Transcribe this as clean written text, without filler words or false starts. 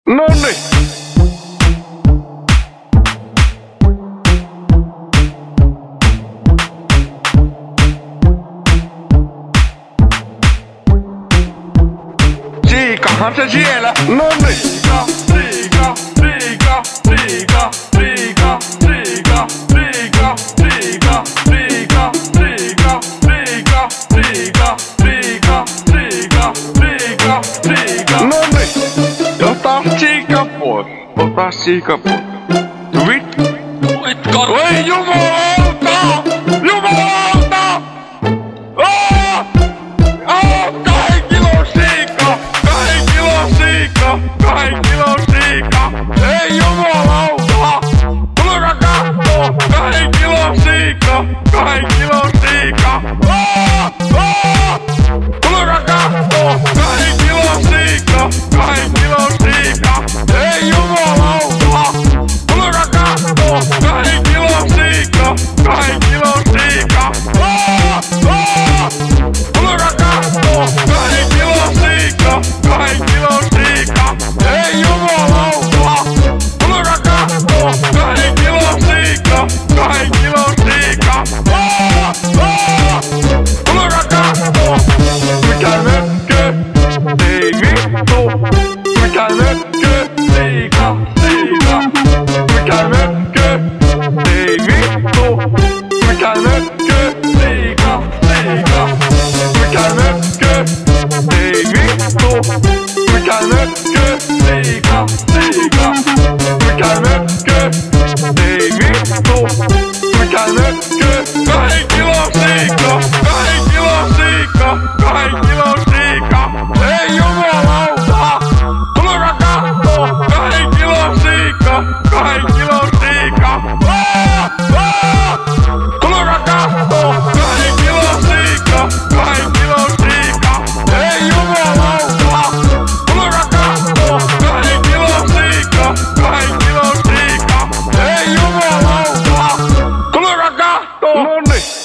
Nonni! Siikahan se siellä! Nonni! Siika! Nonni! Ota siika pois. Vit! Ei jumalauta! Jumalauta! 2 kilon siika! 2 kilon siika! 2 kilon siika! Ei jumalauta! Tulkaa kattoo! 2 kilon siika! 2 kilon siika! Tulkaa kattoo! 2 kilon siika! 2 kilon siika! Ei jumalauta! Tulkaa kattoo! 2 kilon siika! 2 kilon siika! Tulkaa kattoo! 2 kilon siika! 2 kilon siika! Ei jumalauta! Tulkaa kattoo! 2 kilon siika! 2 kilon siika! Tulkaa kattoo! Mikä mökkö? Ei vittu! Mikä mökkö? Siika! Mikä mökkö? Ei vittu! Mikä mökkö? Siika! Mikä mökkö? Ei vittu! Mikä mökkö? Siika! Mikä mökkö? Ei vittu! Mikä mökkö? 2 kilon siika! 2 kilon siika! 2 kilon siika! Ei jumalauta! Tulkaa kattoo! 2 kilon siika! 2 kilon siika! Tulkaa kattoo! 2 kilon siika! 2 kilon siika! Ei jumalauta! Tulkaa kattoo! 2 kilon siika! 2 kilon siika! Ei jumalauta! Tulkaa kattoo! Nonni!